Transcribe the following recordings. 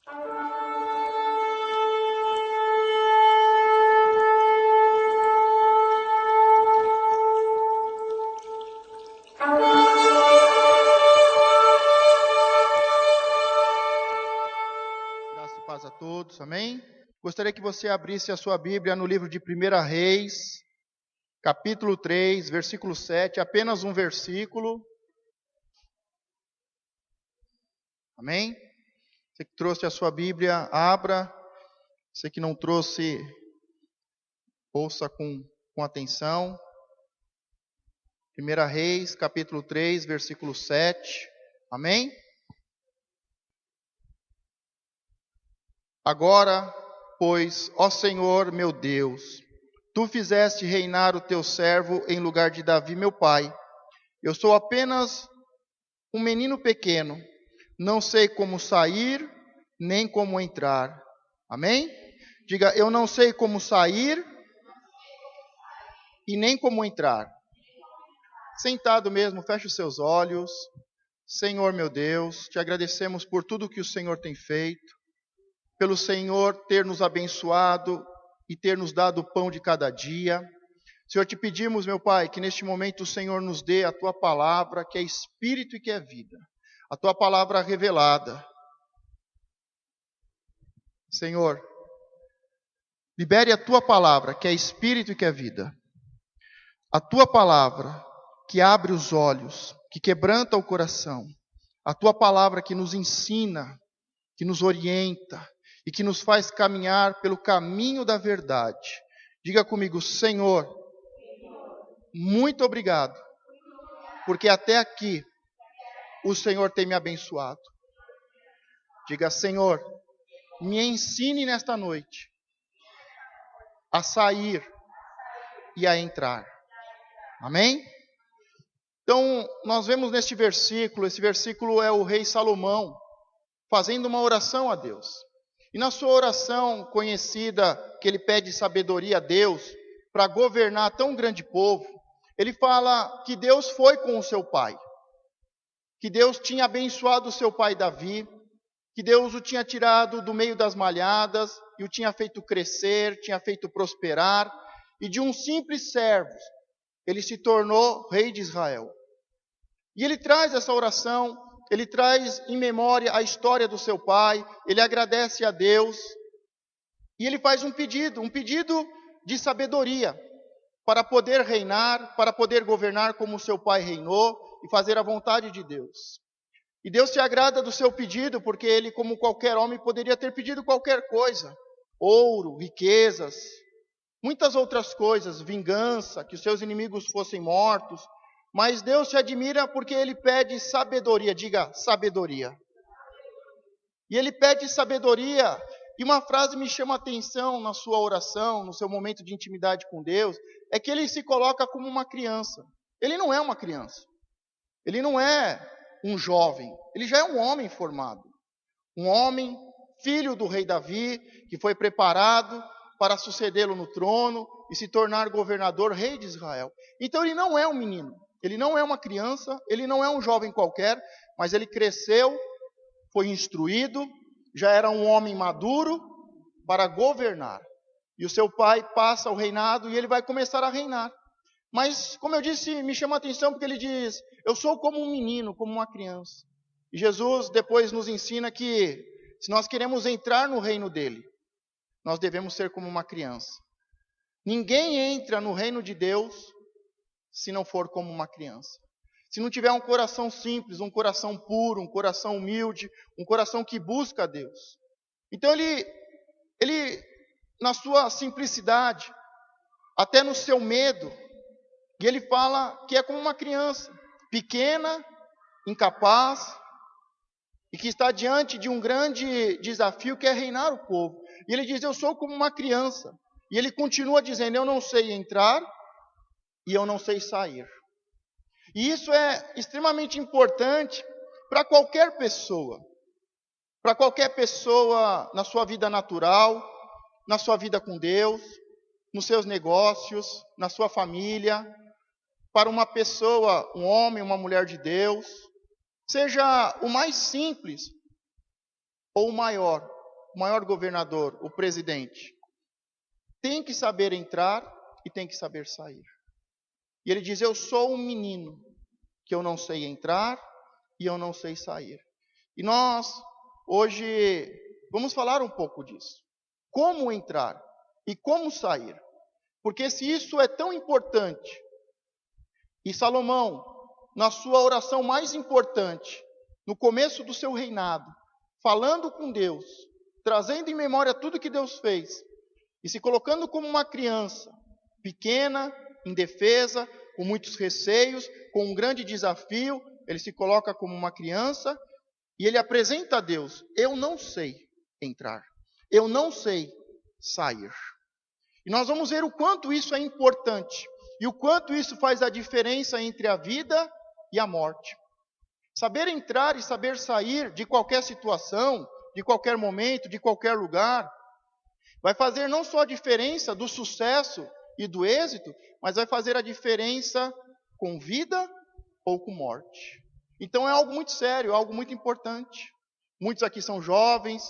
Graça e paz a todos, amém? Gostaria que você abrisse a sua Bíblia no livro de 1 Reis, capítulo 3, versículo 7, apenas um versículo. Amém? Você que trouxe a sua Bíblia, abra. Você que não trouxe, ouça com atenção. 1 Reis, capítulo 3, versículo 7. Amém? Agora, pois, ó Senhor meu Deus, Tu fizeste reinar o Teu servo em lugar de Davi, meu pai. Eu sou apenas um menino pequeno, não sei como sair, nem como entrar. Amém? Diga, eu não sei como sair e nem como entrar. Sentado mesmo, feche os seus olhos. Senhor meu Deus, te agradecemos por tudo que o Senhor tem feito, pelo Senhor ter nos abençoado e ter nos dado o pão de cada dia. Senhor, te pedimos, meu Pai, que neste momento o Senhor nos dê a Tua palavra, que é Espírito e que é vida. A Tua palavra revelada. Senhor, libere a Tua palavra, que é Espírito e que é vida. A Tua palavra, que abre os olhos, que quebranta o coração. A Tua palavra que nos ensina, que nos orienta e que nos faz caminhar pelo caminho da verdade. Diga comigo, Senhor, muito obrigado, porque até aqui o Senhor tem me abençoado. Diga, Senhor, me ensine nesta noite a sair e a entrar. Amém? Então, nós vemos neste versículo, esse versículo é o rei Salomão fazendo uma oração a Deus. E na sua oração conhecida, que ele pede sabedoria a Deus para governar tão grande povo, ele fala que Deus foi com o seu pai, que Deus tinha abençoado o seu pai Davi, que Deus o tinha tirado do meio das malhadas e o tinha feito crescer, tinha feito prosperar, e de um simples servo, ele se tornou rei de Israel. E ele traz essa oração, ele traz em memória a história do seu pai, ele agradece a Deus, e ele faz um pedido de sabedoria, para poder reinar, para poder governar como o seu pai reinou, e fazer a vontade de Deus. E Deus se agrada do seu pedido, porque ele, como qualquer homem, poderia ter pedido qualquer coisa, ouro, riquezas, muitas outras coisas, vingança, que os seus inimigos fossem mortos, mas Deus se admira porque ele pede sabedoria, diga sabedoria. E ele pede sabedoria, e uma frase me chama a atenção na sua oração, no seu momento de intimidade com Deus, é que ele se coloca como uma criança. Ele não é uma criança, ele não é um jovem, ele já é um homem formado. Um homem, filho do rei Davi, que foi preparado para sucedê-lo no trono e se tornar governador, rei de Israel. Então ele não é um menino. Ele não é uma criança, ele não é um jovem qualquer, mas ele cresceu, foi instruído, já era um homem maduro para governar. E o seu pai passa o reinado e ele vai começar a reinar. Mas, como eu disse, me chama a atenção porque ele diz, eu sou como um menino, como uma criança. E Jesus depois nos ensina que, se nós queremos entrar no reino dele, nós devemos ser como uma criança. Ninguém entra no reino de Deus se não for como uma criança. Se não tiver um coração simples, um coração puro, um coração humilde, um coração que busca a Deus. Então ele na sua simplicidade, até no seu medo, e ele fala que é como uma criança, pequena, incapaz, e que está diante de um grande desafio que é reinar o povo. E ele diz, eu sou como uma criança. E ele continua dizendo, eu não sei entrar e eu não sei sair. E isso é extremamente importante para qualquer pessoa. Para qualquer pessoa na sua vida natural, na sua vida com Deus, nos seus negócios, na sua família. Para uma pessoa, um homem, uma mulher de Deus, seja o mais simples ou o maior. o maior governador, o presidente, tem que saber entrar e tem que saber sair. E ele diz: eu sou um menino, que eu não sei entrar e eu não sei sair. E nós, hoje, vamos falar um pouco disso. Como entrar e como sair. Porque se isso é tão importante, e Salomão, na sua oração mais importante, no começo do seu reinado, falando com Deus, trazendo em memória tudo que Deus fez, e se colocando como uma criança, pequena, indefesa, com muitos receios, com um grande desafio, ele se coloca como uma criança, e ele apresenta a Deus: eu não sei entrar, eu não sei sair. E nós vamos ver o quanto isso é importante, e o quanto isso faz a diferença entre a vida e a morte. Saber entrar e saber sair de qualquer situação, de qualquer momento, de qualquer lugar, vai fazer não só a diferença do sucesso e do êxito, mas vai fazer a diferença com vida ou com morte. Então é algo muito sério, algo muito importante. Muitos aqui são jovens,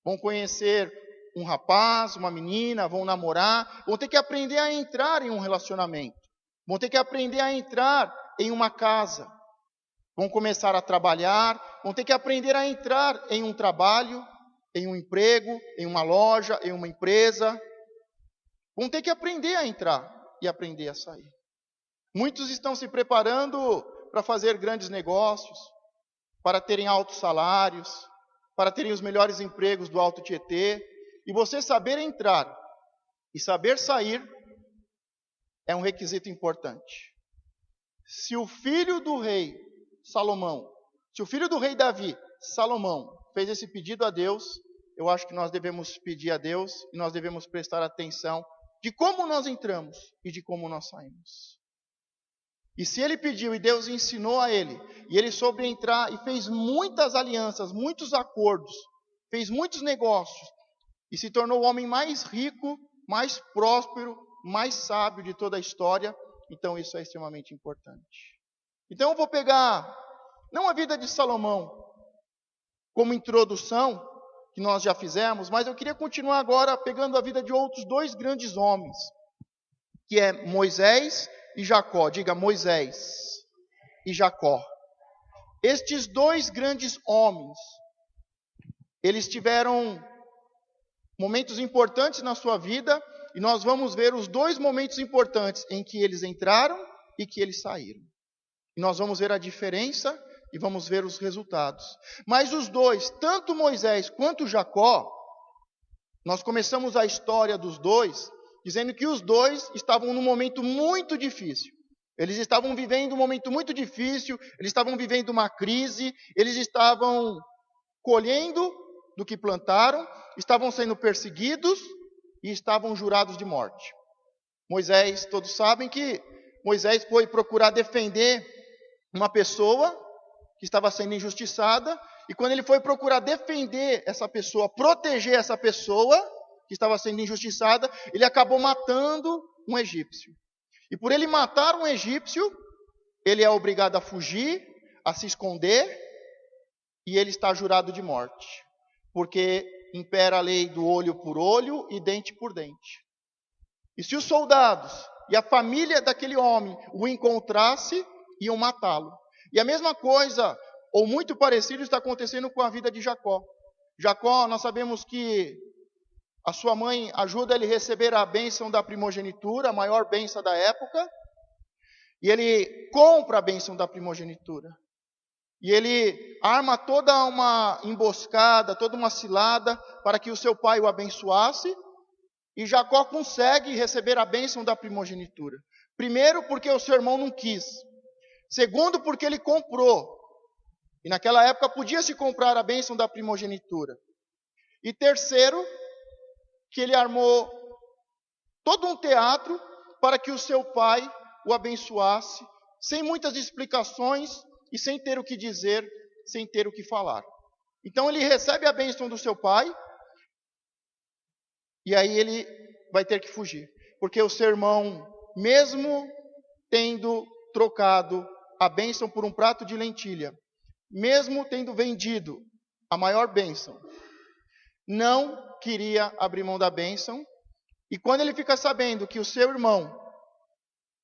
vão conhecer um rapaz, uma menina, vão namorar, vão ter que aprender a entrar em um relacionamento, vão ter que aprender a entrar em uma casa, vão começar a trabalhar, vão ter que aprender a entrar em um trabalho, em um emprego, em uma loja, em uma empresa. Vão ter que aprender a entrar e aprender a sair. Muitos estão se preparando para fazer grandes negócios, para terem altos salários, para terem os melhores empregos do Alto Tietê. E você saber entrar e saber sair é um requisito importante. Se o filho do rei Salomão, se o filho do rei Davi, Salomão, fez esse pedido a Deus, eu acho que nós devemos pedir a Deus e nós devemos prestar atenção de como nós entramos e de como nós saímos. E se ele pediu e Deus ensinou a ele, e ele soube entrar e fez muitas alianças, muitos acordos, fez muitos negócios, e se tornou o homem mais rico, mais próspero, mais sábio de toda a história, então isso é extremamente importante. Então eu vou pegar, não a vida de Salomão como introdução, que nós já fizemos, mas eu queria continuar agora pegando a vida de outros dois grandes homens, que é Moisés e Jacó. Diga: Moisés e Jacó. Estes dois grandes homens, eles tiveram momentos importantes na sua vida, e nós vamos ver os dois momentos importantes em que eles entraram e que eles saíram. E nós vamos ver a diferença e vamos ver os resultados. Mas os dois, tanto Moisés quanto Jacó, nós começamos a história dos dois dizendo que os dois estavam num momento muito difícil. Eles estavam vivendo um momento muito difícil, eles estavam vivendo uma crise, eles estavam colhendo do que plantaram, estavam sendo perseguidos e estavam jurados de morte. Moisés, todos sabem que Moisés foi procurar defender uma pessoa que estava sendo injustiçada, e quando ele foi procurar defender essa pessoa, proteger essa pessoa que estava sendo injustiçada, ele acabou matando um egípcio. E por ele matar um egípcio, ele é obrigado a fugir, a se esconder, e ele está jurado de morte, porque impera a lei do olho por olho e dente por dente. E se os soldados e a família daquele homem o encontrasse, iam matá-lo. E a mesma coisa, ou muito parecido, está acontecendo com a vida de Jacó. Jacó, nós sabemos que a sua mãe ajuda ele a receber a bênção da primogenitura, a maior bênção da época, e ele compra a bênção da primogenitura. E ele arma toda uma emboscada, toda uma cilada, para que o seu pai o abençoasse, e Jacó consegue receber a bênção da primogenitura. Primeiro, porque o seu irmão não quis. Segundo, porque ele comprou. E naquela época podia-se comprar a bênção da primogenitura. E terceiro, que ele armou todo um teatro para que o seu pai o abençoasse, sem muitas explicações e sem ter o que dizer, sem ter o que falar. Então ele recebe a bênção do seu pai, e aí ele vai ter que fugir. Porque o seu irmão, mesmo tendo trocado a bênção por um prato de lentilha, mesmo tendo vendido a maior bênção, não queria abrir mão da bênção. E quando ele fica sabendo que o seu irmão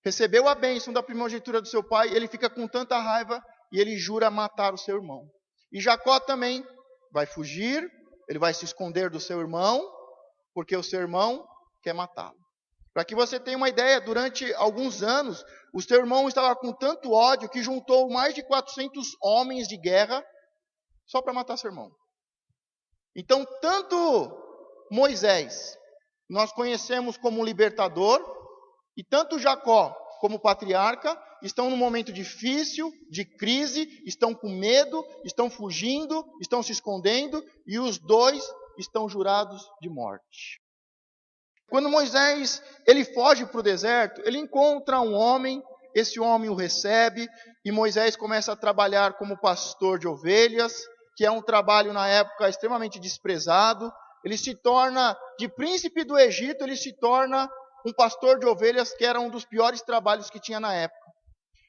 recebeu a bênção da primogenitura do seu pai, ele fica com tanta raiva e ele jura matar o seu irmão. E Jacó também vai fugir, ele vai se esconder do seu irmão, porque o seu irmão quer matá-lo. Para que você tenha uma ideia, durante alguns anos, o seu irmão estava com tanto ódio que juntou mais de 400 homens de guerra só para matar seu irmão. Então, tanto Moisés, nós conhecemos como libertador, e tanto Jacó como patriarca estão num momento difícil, de crise, estão com medo, estão fugindo, estão se escondendo, e os dois estão jurados de morte. Quando Moisés ele foge para o deserto, ele encontra um homem, esse homem o recebe, e Moisés começa a trabalhar como pastor de ovelhas, que é um trabalho na época extremamente desprezado. Ele se torna, de príncipe do Egito, ele se torna um pastor de ovelhas, que era um dos piores trabalhos que tinha na época.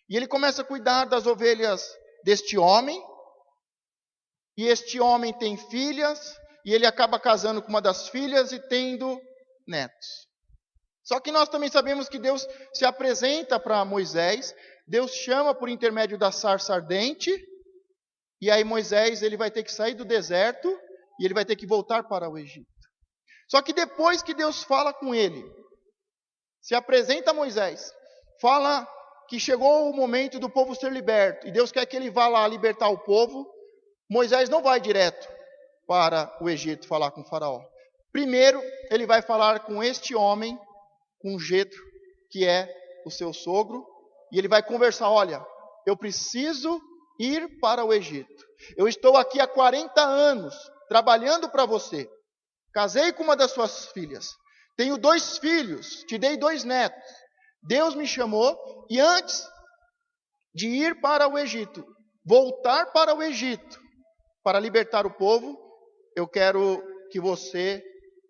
E ele começa a cuidar das ovelhas deste homem, e este homem tem filhas, e ele acaba casando com uma das filhas e tendo netos. Só que nós também sabemos que Deus se apresenta para Moisés, Deus chama por intermédio da sarça ardente, e aí Moisés ele vai ter que sair do deserto, e ele vai ter que voltar para o Egito. Só que depois que Deus fala com ele, se apresenta a Moisés, fala que chegou o momento do povo ser liberto, e Deus quer que ele vá lá libertar o povo, Moisés não vai direto para o Egito falar com o faraó. Primeiro, ele vai falar com este homem, com Jetro, que é o seu sogro, e ele vai conversar, olha, eu preciso ir para o Egito. Eu estou aqui há 40 anos, trabalhando para você. Casei com uma das suas filhas. Tenho 2 filhos, te dei 2 netos. Deus me chamou e antes de ir para o Egito, voltar para o Egito, para libertar o povo, eu quero que você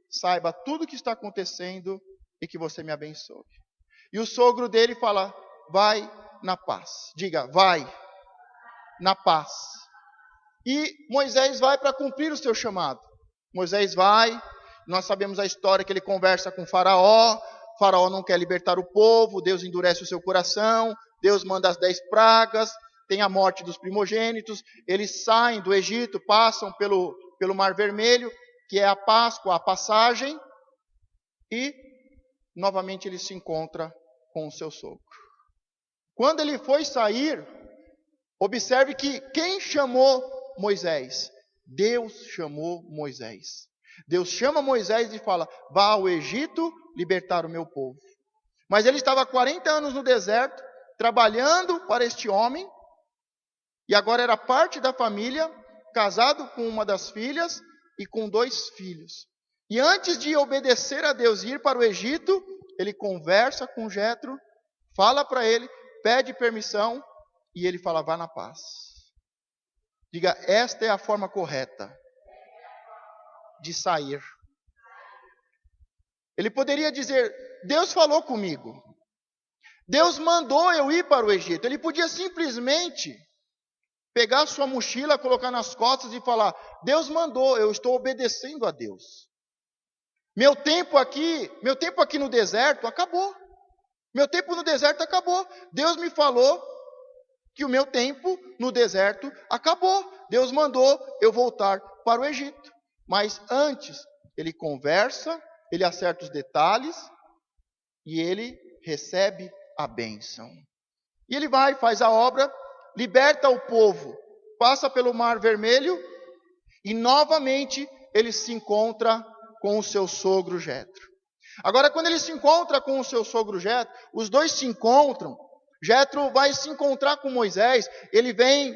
saiba tudo o que está acontecendo e que você me abençoe. E o sogro dele fala, vai na paz. Diga, vai na paz. E Moisés vai para cumprir o seu chamado. Moisés vai, nós sabemos a história que ele conversa com Faraó, Faraó não quer libertar o povo, Deus endurece o seu coração, Deus manda as 10 pragas, tem a morte dos primogênitos, eles saem do Egito, passam pelo Mar Vermelho, que é a Páscoa, a passagem, e novamente ele se encontra com o seu sogro. Quando ele foi sair, observe que quem chamou Moisés? Deus chamou Moisés. Deus chama Moisés e fala, vá ao Egito libertar o meu povo. Mas ele estava há 40 anos no deserto, trabalhando para este homem, e agora era parte da família, casado com uma das filhas e com 2 filhos. E antes de obedecer a Deus e ir para o Egito, ele conversa com Jetro, fala para ele, pede permissão, e ele fala, vá na paz. Diga, esta é a forma correta de sair. Ele poderia dizer, Deus falou comigo. Deus mandou eu ir para o Egito. Ele podia simplesmente pegar sua mochila, colocar nas costas e falar, Deus mandou, eu estou obedecendo a Deus. Meu tempo aqui no deserto acabou. Meu tempo no deserto acabou. Deus me falou que o meu tempo no deserto acabou. Deus mandou eu voltar para o Egito. Mas antes, ele conversa, ele acerta os detalhes e ele recebe a bênção. E ele vai, faz a obra, liberta o povo, passa pelo Mar Vermelho e novamente ele se encontra com o seu sogro Jetro. Agora, quando ele se encontra com o seu sogro Jetro, os dois se encontram. Jetro vai se encontrar com Moisés, ele vem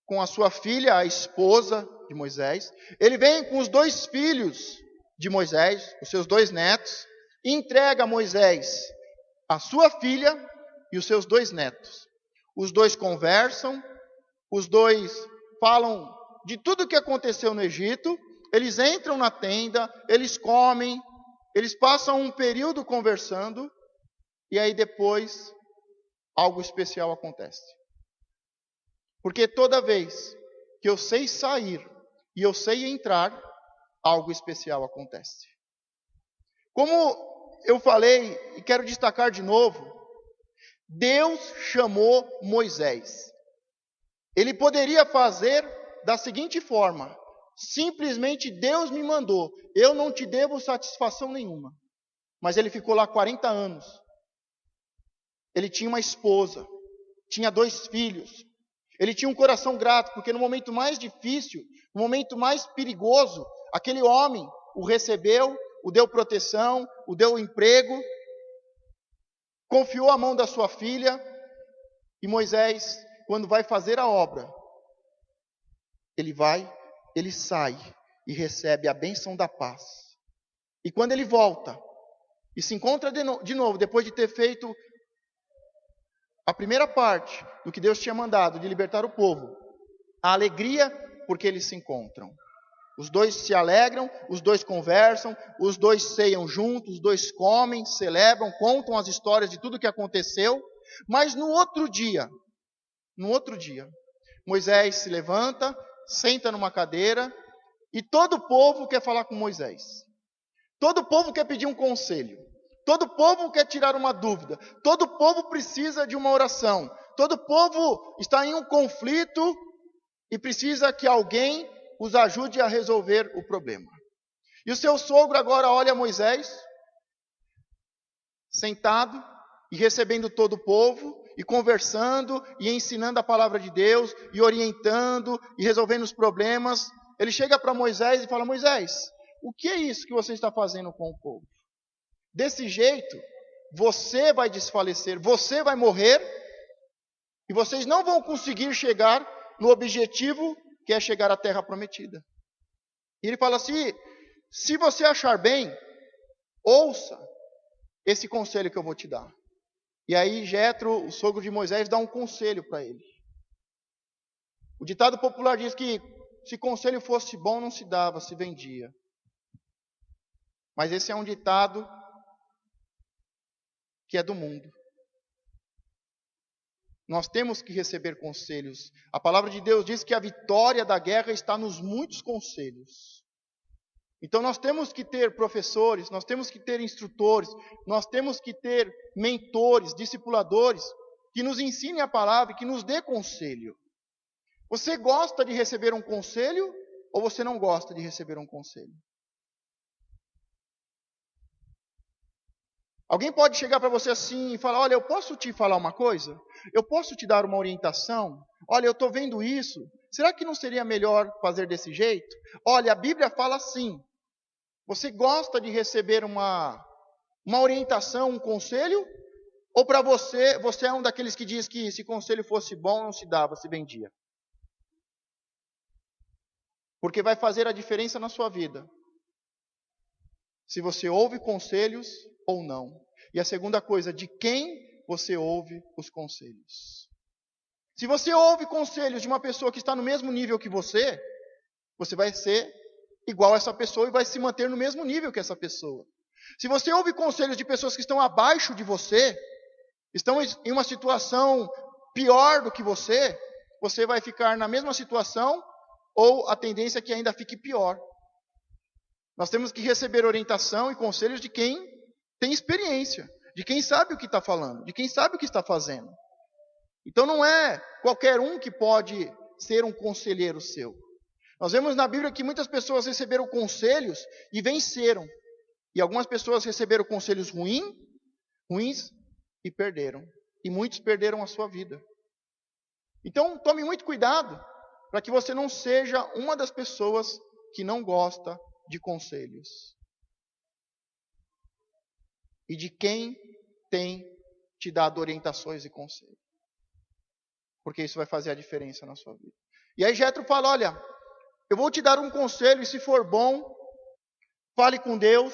com a sua filha, a esposa de Moisés, ele vem com os 2 filhos de Moisés, os seus 2 netos, e entrega a Moisés a sua filha e os seus 2 netos. Os 2 conversam, os 2 falam de tudo o que aconteceu no Egito, eles entram na tenda, eles comem, eles passam um período conversando, e aí depois algo especial acontece. Porque toda vez que eu sei sair e eu sei entrar, algo especial acontece. Como eu falei e quero destacar de novo, Deus chamou Moisés. Ele poderia fazer da seguinte forma: simplesmente Deus me mandou, eu não te devo satisfação nenhuma. Mas ele ficou lá 40 anos. Ele tinha uma esposa, tinha 2 filhos. Ele tinha um coração grato, porque no momento mais difícil, no momento mais perigoso, aquele homem o recebeu, o deu proteção, o deu emprego, confiou a mão da sua filha. E Moisés, quando vai fazer a obra, ele sai e recebe a bênção da paz. E quando ele volta e se encontra de novo, depois de ter feito a primeira parte do que Deus tinha mandado, de libertar o povo, a alegria porque eles se encontram. Os 2 se alegram, os 2 conversam, os 2 ceiam juntos, os 2 comem, celebram, contam as histórias de tudo o que aconteceu. Mas no outro dia, Moisés se levanta, senta numa cadeira e todo o povo quer falar com Moisés. Todo o povo quer pedir um conselho. Todo o povo quer tirar uma dúvida. Todo o povo precisa de uma oração. Todo o povo está em um conflito e precisa que alguém os ajude a resolver o problema. E o seu sogro agora olha Moisés, sentado e recebendo todo o povo, e conversando, e ensinando a palavra de Deus, e orientando, e resolvendo os problemas. Ele chega para Moisés e fala: Moisés, o que é isso que você está fazendo com o povo? Desse jeito, você vai desfalecer, você vai morrer, e vocês não vão conseguir chegar no objetivo que é chegar à terra prometida. E ele fala assim: se você achar bem, ouça esse conselho que eu vou te dar. E aí Jetro, o sogro de Moisés, dá um conselho para ele. O ditado popular diz que se conselho fosse bom, não se dava, se vendia. Mas esse é um ditado que é do mundo. Nós temos que receber conselhos. A palavra de Deus diz que a vitória da guerra está nos muitos conselhos. Então nós temos que ter professores, nós temos que ter instrutores, nós temos que ter mentores, discipuladores, que nos ensinem a palavra e que nos dê conselho. Você gosta de receber um conselho ou você não gosta de receber um conselho? Alguém pode chegar para você assim e falar: olha, eu posso te falar uma coisa? Eu posso te dar uma orientação? Olha, eu estou vendo isso. Será que não seria melhor fazer desse jeito? Olha, a Bíblia fala assim. Você gosta de receber uma orientação, um conselho? Ou para você é um daqueles que diz que se conselho fosse bom, não se dava, se vendia? Porque vai fazer a diferença na sua vida. Se você ouve conselhos ou não. E a segunda coisa, de quem você ouve os conselhos. Se você ouve conselhos de uma pessoa que está no mesmo nível que você vai ser igual a essa pessoa e vai se manter no mesmo nível que essa pessoa. Se você ouve conselhos de pessoas que estão abaixo de você, estão em uma situação pior do que você vai ficar na mesma situação ou a tendência é que ainda fique pior. Nós temos que receber orientação e conselhos de quem tem experiência, de quem sabe o que está falando, de quem sabe o que está fazendo. Então não é qualquer um que pode ser um conselheiro seu. Nós vemos na Bíblia que muitas pessoas receberam conselhos e venceram. E algumas pessoas receberam conselhos ruins e perderam. E muitos perderam a sua vida. Então tome muito cuidado para que você não seja uma das pessoas que não gosta de conselhos. E de quem tem te dado orientações e conselhos. Porque isso vai fazer a diferença na sua vida. E aí Jetro fala: olha, eu vou te dar um conselho e se for bom, fale com Deus.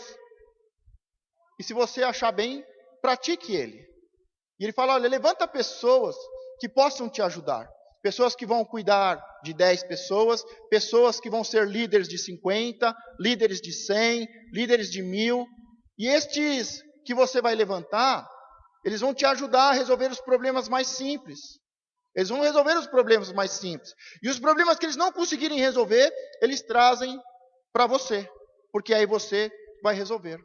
E se você achar bem, pratique ele. E ele fala: olha, levanta pessoas que possam te ajudar. Pessoas que vão cuidar de 10 pessoas, pessoas que vão ser líderes de 50, líderes de 100, líderes de 1000. E estes que você vai levantar, eles vão te ajudar a resolver os problemas mais simples. Eles vão resolver os problemas mais simples. E os problemas que eles não conseguirem resolver, eles trazem para você. porque aí você vai resolver.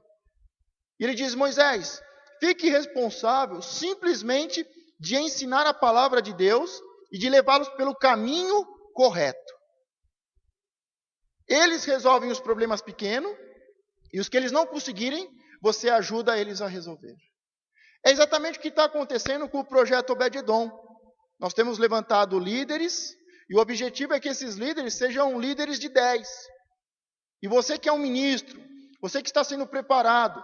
E ele diz: Moisés, fique responsável simplesmente de ensinar a palavra de Deus e de levá-los pelo caminho correto. Eles resolvem os problemas pequenos e os que eles não conseguirem, você ajuda eles a resolver. É exatamente o que está acontecendo com o projeto Obed-Edom. Nós temos levantado líderes e o objetivo é que esses líderes sejam líderes de 10. E você que é um ministro, você que está sendo preparado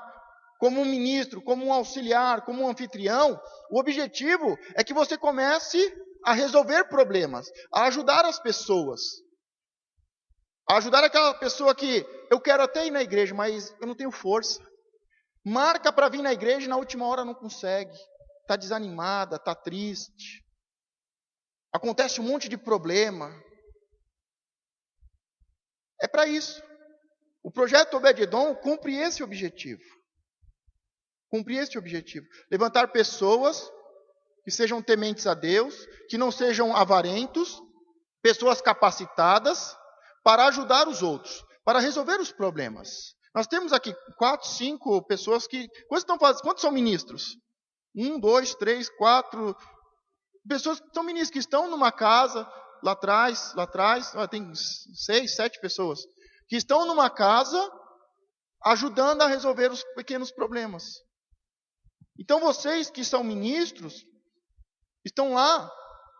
como um ministro, como um auxiliar, como um anfitrião, o objetivo é que você comece a resolver problemas, a ajudar as pessoas. A ajudar aquela pessoa que eu quero até ir na igreja, mas eu não tenho força. Marca para vir na igreja e na última hora não consegue. Está desanimada, está triste. Acontece um monte de problema. É para isso. O projeto Obed-Edom cumpre esse objetivo. Cumprir esse objetivo. Levantar pessoas que sejam tementes a Deus, que não sejam avarentos, pessoas capacitadas para ajudar os outros, para resolver os problemas. Nós temos aqui 4, 5 pessoas que... Quantos são ministros? 1, 2, 3, 4... Pessoas que são ministros, que estão numa casa, lá atrás, tem 6, 7 pessoas, que estão numa casa ajudando a resolver os pequenos problemas. Então vocês que são ministros, estão lá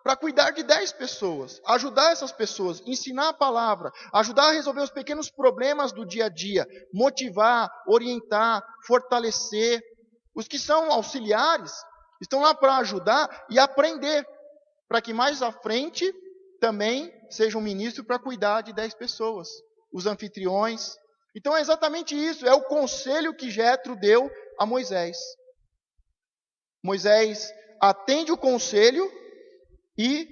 para cuidar de 10 pessoas, ajudar essas pessoas, ensinar a palavra, ajudar a resolver os pequenos problemas do dia a dia, motivar, orientar, fortalecer. Os que são auxiliares estão lá para ajudar e aprender, para que mais à frente também seja um ministro para cuidar de 10 pessoas, os anfitriões. Então é exatamente isso, é o conselho que Jetro deu a Moisés. Moisés atende o conselho e,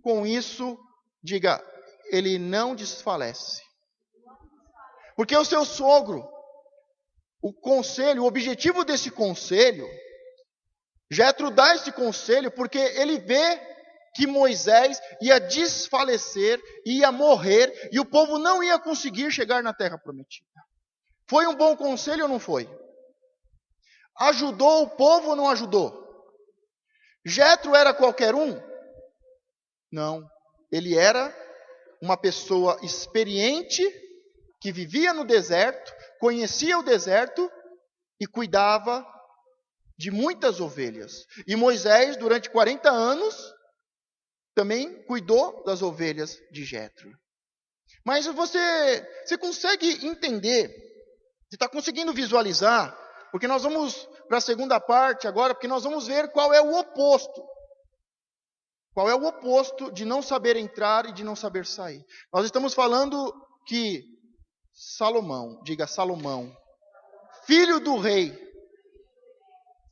com isso, diga, ele não desfalece. Porque o seu sogro, o conselho, o objetivo desse conselho, Jetro dá esse conselho porque ele vê que Moisés ia desfalecer, ia morrer, e o povo não ia conseguir chegar na terra prometida. Foi um bom conselho ou não foi? Ajudou o povo ou não ajudou? Jetro era qualquer um? Não. Ele era uma pessoa experiente, que vivia no deserto, conhecia o deserto e cuidava de muitas ovelhas. E Moisés, durante 40 anos, também cuidou das ovelhas de Jetro. Mas você consegue entender, você está conseguindo visualizar, porque nós vamos para a segunda parte agora, porque nós vamos ver qual é o oposto. Qual é o oposto de não saber entrar e de não saber sair. Nós estamos falando que Salomão, diga Salomão, filho do rei,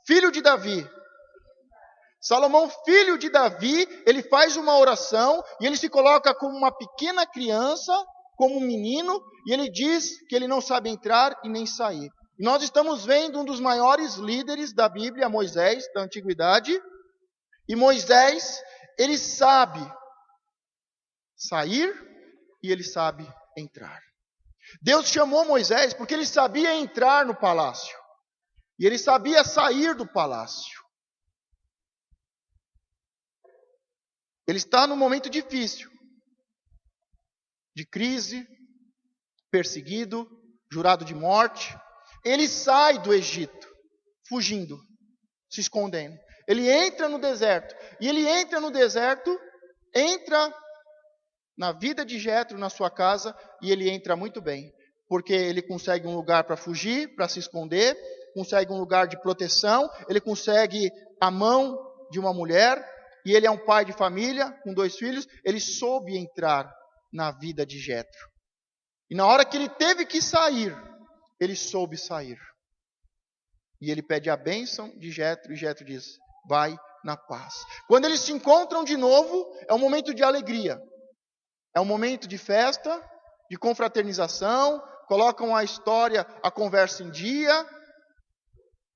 filho de Davi. Salomão, filho de Davi, ele faz uma oração e ele se coloca como uma pequena criança, como um menino, e ele diz que ele não sabe entrar e nem sair. E nós estamos vendo um dos maiores líderes da Bíblia, Moisés, da antiguidade, e Moisés, ele sabe sair e ele sabe entrar. Deus chamou Moisés porque ele sabia entrar no palácio e ele sabia sair do palácio. Ele está num momento difícil, de crise, perseguido, jurado de morte. Ele sai do Egito, fugindo, se escondendo. Ele entra no deserto. E ele entra no deserto, entra na vida de Jetro, na sua casa, e ele entra muito bem. Porque ele consegue um lugar para fugir, para se esconder, consegue um lugar de proteção, ele consegue a mão de uma mulher, e ele é um pai de família, com 2 filhos, ele soube entrar na vida de Jetro. E na hora que ele teve que sair, ele soube sair. E ele pede a bênção de Jetro, e Jetro diz, vai na paz. Quando eles se encontram de novo, é um momento de alegria. É um momento de festa, de confraternização, colocam a história, a conversa em dia,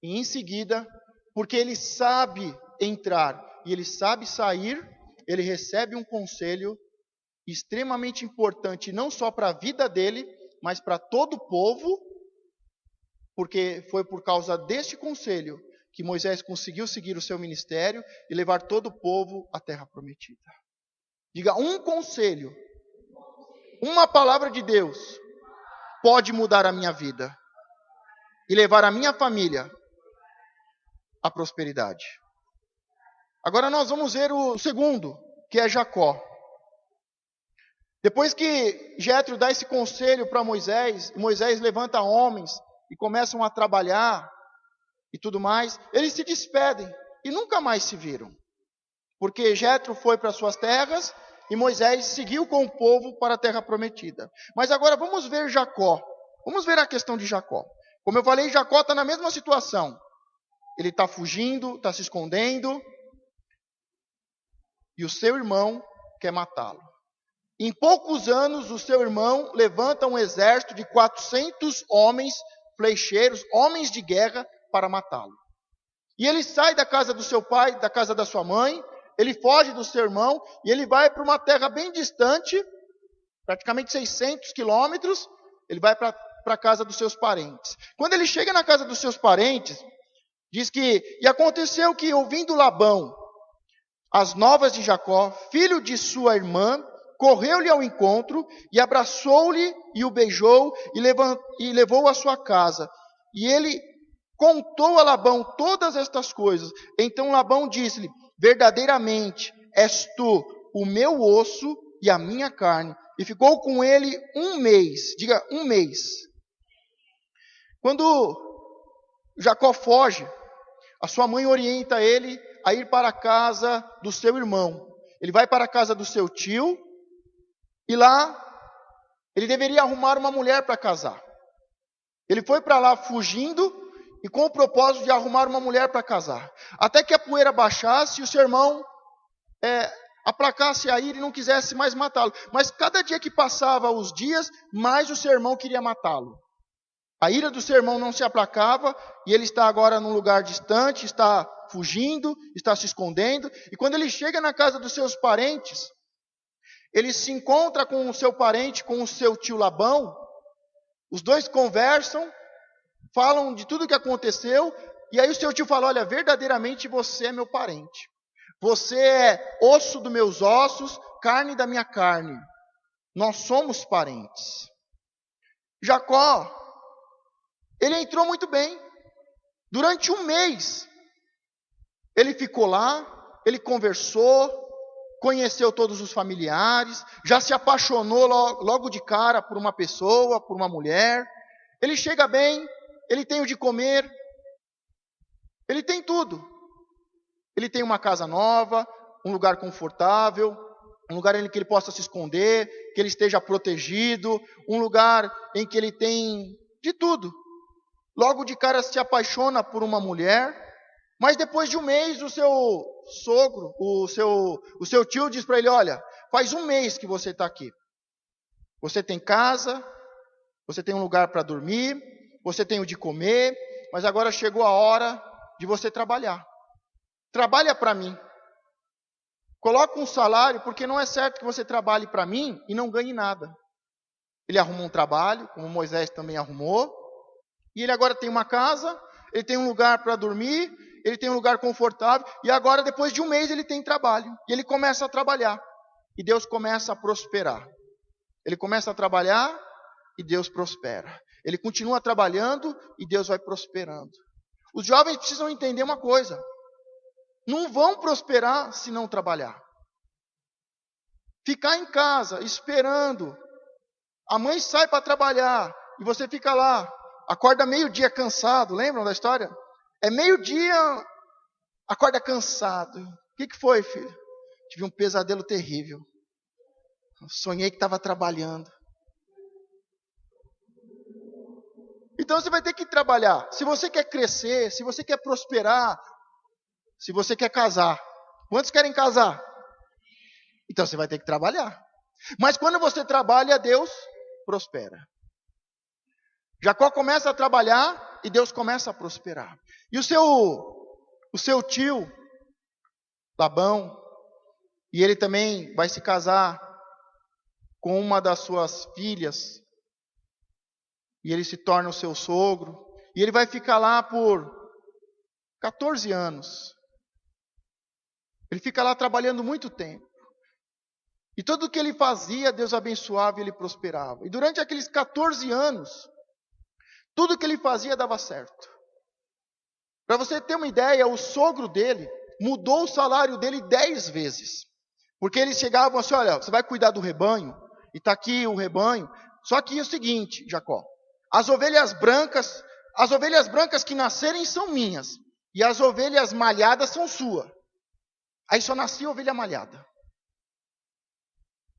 e em seguida, porque ele sabe entrar e ele sabe sair, ele recebe um conselho extremamente importante, não só para a vida dele, mas para todo o povo, porque foi por causa deste conselho que Moisés conseguiu seguir o seu ministério e levar todo o povo à terra prometida. Diga, um conselho, uma palavra de Deus pode mudar a minha vida e levar a minha família à prosperidade. Agora nós vamos ver o segundo, que é Jacó. Depois que Jetro dá esse conselho para Moisés, e Moisés levanta homens e começam a trabalhar e tudo mais, eles se despedem e nunca mais se viram. Porque Jetro foi para suas terras e Moisés seguiu com o povo para a terra prometida. Mas agora vamos ver Jacó. Vamos ver a questão de Jacó. Como eu falei, Jacó está na mesma situação. Ele está fugindo, está se escondendo. E o seu irmão quer matá-lo. Em poucos anos, o seu irmão levanta um exército de 400 homens flecheiros, homens de guerra, para matá-lo. E ele sai da casa do seu pai, da casa da sua mãe, ele foge do seu irmão e ele vai para uma terra bem distante, praticamente 600 quilômetros, ele vai para a casa dos seus parentes. Quando ele chega na casa dos seus parentes, diz que, e aconteceu que, ouvindo Labão as novas de Jacó, filho de sua irmã, correu-lhe ao encontro e abraçou-lhe e o beijou e levou à sua casa. E ele contou a Labão todas estas coisas. Então Labão disse-lhe, verdadeiramente és tu o meu osso e a minha carne. E ficou com ele 1 mês. Diga, 1 mês. Quando Jacó foge, a sua mãe orienta ele a ir para a casa do seu irmão. Ele vai para a casa do seu tio e lá ele deveria arrumar uma mulher para casar. Ele foi para lá fugindo e com o propósito de arrumar uma mulher para casar. Até que a poeira baixasse e o seu irmão aplacasse a ira e não quisesse mais matá-lo. Mas cada dia que passava os dias, mais o seu irmão queria matá-lo. A ira do seu irmão não se aplacava e ele está agora num lugar distante, está fugindo, está se escondendo. E quando ele chega na casa dos seus parentes, ele se encontra com o seu parente, com o seu tio Labão. Os dois conversam, falam de tudo o que aconteceu. E aí o seu tio fala, olha, verdadeiramente você é meu parente. Você é osso dos meus ossos, carne da minha carne. Nós somos parentes. Jacó, ele entrou muito bem. Durante 1 mês, ele ficou lá, ele conversou, conheceu todos os familiares, já se apaixonou logo de cara por uma pessoa, por uma mulher. Ele chega bem, ele tem o de comer, ele tem tudo. Ele tem uma casa nova, um lugar confortável, um lugar em que ele possa se esconder, que ele esteja protegido, um lugar em que ele tem de tudo. Logo de cara se apaixona por uma mulher, mas depois de 1 mês o seu sogro, o seu tio diz para ele, olha, faz 1 mês que você está aqui. Você tem casa, você tem um lugar para dormir, você tem o de comer, mas agora chegou a hora de você trabalhar. Trabalha para mim. Coloca um salário, porque não é certo que você trabalhe para mim e não ganhe nada. Ele arrumou um trabalho, como Moisés também arrumou, e ele agora tem uma casa, ele tem um lugar para dormir, ele tem um lugar confortável, e agora depois de 1 mês ele tem trabalho, e ele começa a trabalhar, e Deus começa a prosperar. Ele começa a trabalhar e Deus prospera. Ele continua trabalhando e Deus vai prosperando. Os jovens precisam entender uma coisa, não vão prosperar se não trabalhar. Ficar em casa esperando, a mãe sai para trabalhar e você fica lá, acorda meio-dia cansado, lembram da história? É meio-dia, acorda cansado. O que foi, filho? Tive um pesadelo terrível. Sonhei que estava trabalhando. Então você vai ter que trabalhar. Se você quer crescer, se você quer prosperar, se você quer casar. Quantos querem casar? Então você vai ter que trabalhar. Mas quando você trabalha, Deus prospera. Jacó começa a trabalhar e Deus começa a prosperar. E o seu tio, Labão, e ele também vai se casar com uma das suas filhas, e ele se torna o seu sogro, e ele vai ficar lá por 14 anos. Ele fica lá trabalhando muito tempo. E tudo o que ele fazia, Deus abençoava e ele prosperava. E durante aqueles 14 anos, tudo que ele fazia dava certo. Para você ter uma ideia, o sogro dele mudou o salário dele 10 vezes. Porque eles chegavam assim, olha, você vai cuidar do rebanho, e está aqui o rebanho. Só que é o seguinte, Jacó, as ovelhas brancas que nascerem são minhas, e as ovelhas malhadas são suas. Aí só nascia ovelha malhada.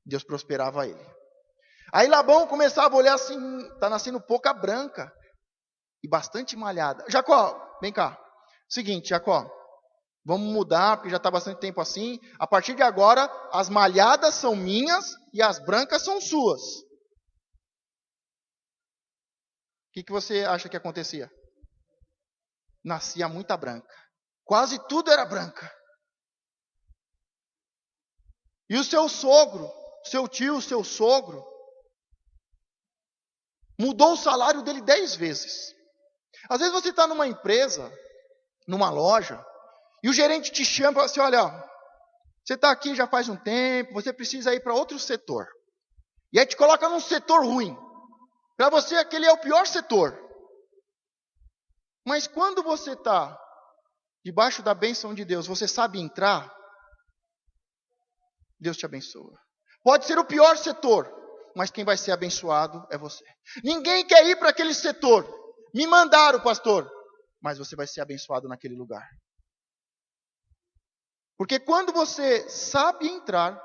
Deus prosperava ele. Aí Labão começava a olhar assim, está nascendo pouca branca e bastante malhada. Jacó, vem cá. Seguinte, Jacó, vamos mudar, porque já está bastante tempo assim. A partir de agora, as malhadas são minhas e as brancas são suas. O que você acha que acontecia? Nascia muita branca. Quase tudo era branca. E o seu sogro, seu tio, seu sogro, mudou o salário dele 10 vezes. Às vezes você está numa empresa, numa loja, e o gerente te chama e fala assim, olha, você está aqui já faz um tempo, você precisa ir para outro setor. E aí te coloca num setor ruim. Para você aquele é o pior setor. Mas quando você está debaixo da bênção de Deus, você sabe entrar, Deus te abençoa. Pode ser o pior setor, mas quem vai ser abençoado é você. Ninguém quer ir para aquele setor. Me mandaram, pastor. Mas você vai ser abençoado naquele lugar. Porque quando você sabe entrar,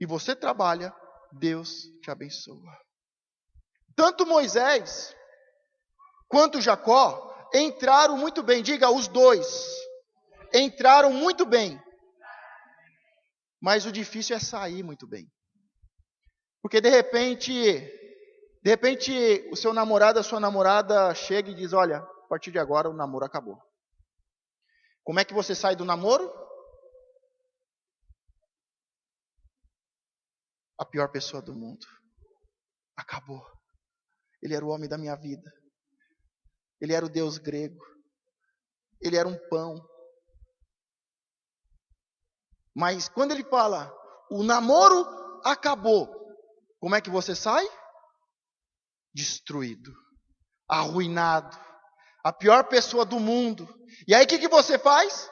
e você trabalha, Deus te abençoa. Tanto Moisés, quanto Jacó, entraram muito bem. Diga, os dois. Entraram muito bem. Mas o difícil é sair muito bem. Porque de repente o seu namorado, a sua namorada chega e diz, olha, a partir de agora o namoro acabou. Como é que você sai do namoro? A pior pessoa do mundo. Acabou. Ele era o homem da minha vida. Ele era o Deus grego. Ele era um pão. Mas quando ele fala, o namoro acabou, como é que você sai? Destruído, arruinado, a pior pessoa do mundo. E aí o que você faz?